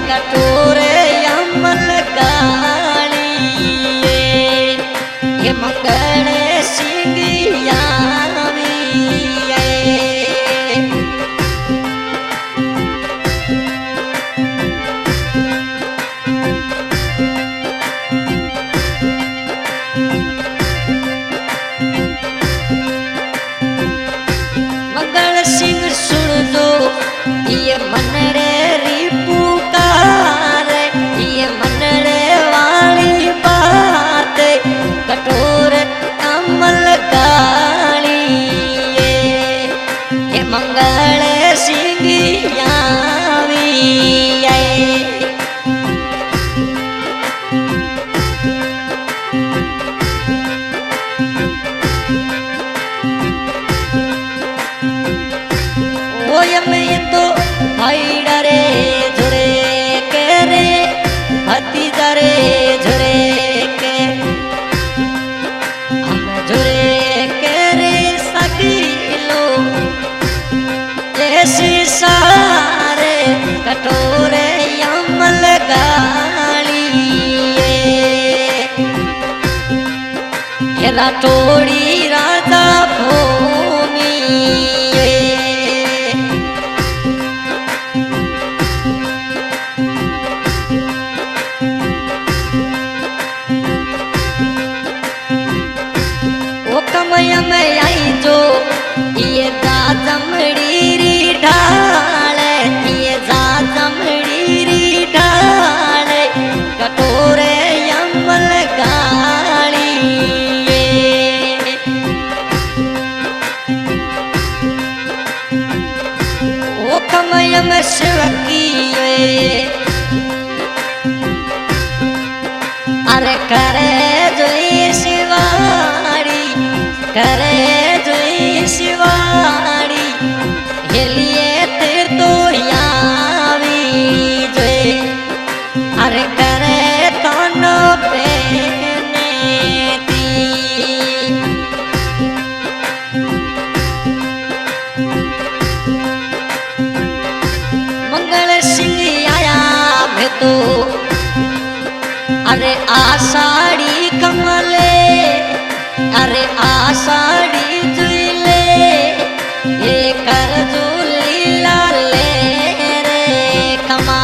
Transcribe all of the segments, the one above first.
कटोरे अमल गाली ये मंगल सिंगिया मंगल सिंह सुन दो ये मनड़े री पुकार ये मनड़े वाली बात कठोर अमल गाली ये मंगल सिंह यावी में तो भाई डरे झुरे के रे भतीजा रे झुरे के हम झुरे के रे सकीलो ऐसी सारे कटोरे अमल गाली ये राठौड़ी राजा भूमि कमय में आई जो ये जाजमड़ी री ढाल ये जाजमड़ी री ढाल कटोरे अमल गाली वो कमय में शिवकी अरे करे जो शिवाड़ी करे जोई शिवाड़ी हेलिए तेर तो यावी जोई अरे करे तानो पेने ती मंगल सिंह आया मैं तो अरे आषाढ़ी कमले अरे आषाढ़ी जुले ये कर जुली लाले रे कमा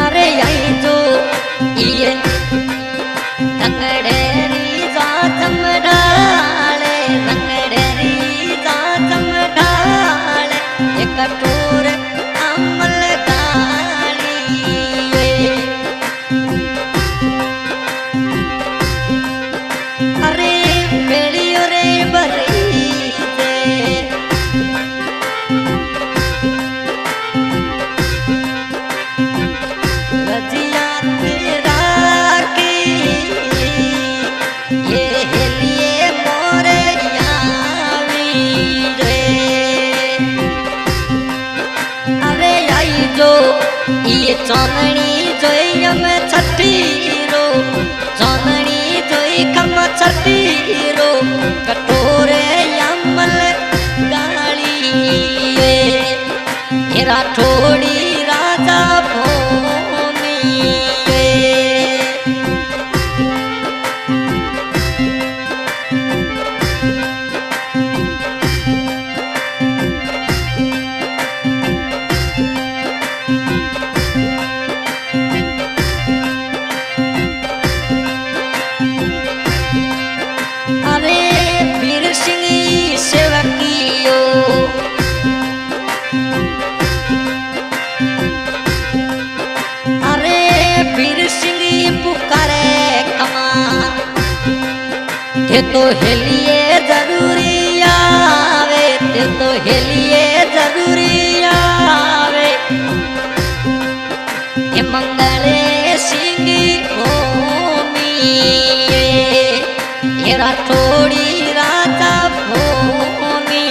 अरे यही जो ये रंगड़ेरी जाजम डाले रंगड़ेरी जाजम डाले ये कटोर अमल गाली अरे बेड़ियो रे बरी रजिया तेरा की ये हेलिए मोरे यावी रे अरे आई जो ये चांदनी जोई हम छठी रो चांदनी जोई कम छठी रो कटोरे अमल गाली ये राठौड़ी राजा भूमि अरे वीर सिंह सेवकियो अरे वीर सिंह पुकारे कमा ते तो हेलिए जरूरी आवे ते तो हेलिए जरूरी आवे ये मंगले सिंह भूमि ये राठौड़ी राजा भूमि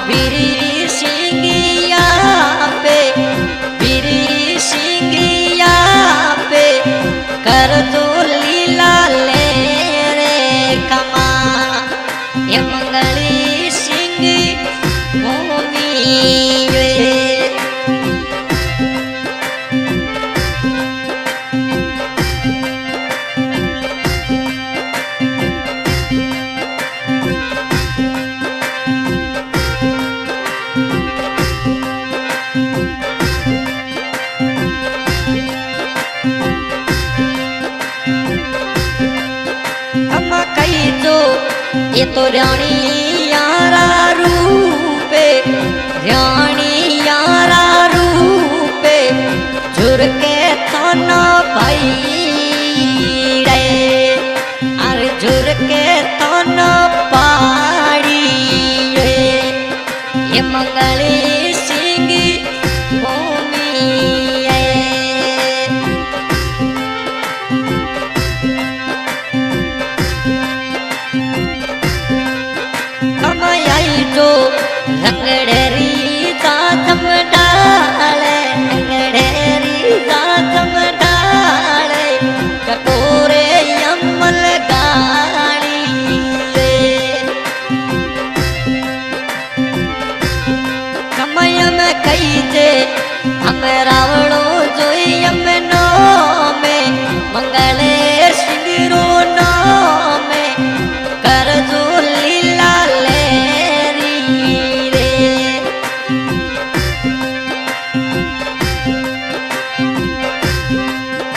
बीरी सिंगिया पे बीरी सिंगिया पे कर दो लीला ले रे कमा ये मंगली सिंह भूमि ये तो रानी यारा रूपे रानी यारा रूपे झुर के थाना भाई रे अरे झुर के थाना पाड़ी रे ये मंगली सिंह भूमि जो रंगड़ेरी दातम डाले रंगड़ेरी दातम डाले कटोरे यमल गाड़ी कमय में कही थे हम रावणो जो यमनो में मंगले सिंगरो नाम में कर जो लीला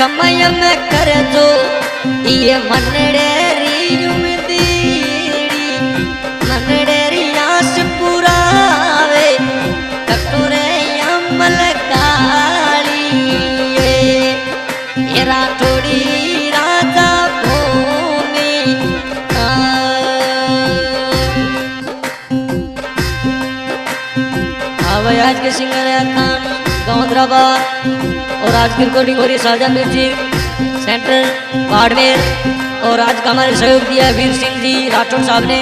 कमय में कर दो ये मनडेरी मनडेरी आस पुरावे कटोरे यमल काली ये राठौड़ी राजा भूमि आज के सिंगर खान गाँव और आज की रिकॉर्डिंग हो रही है शाहजहां म्यूजिक सेंटर बाड़मेर और आज का हमारे सहयोग दिया वीर सिंह जी राठौड़ साहब ने।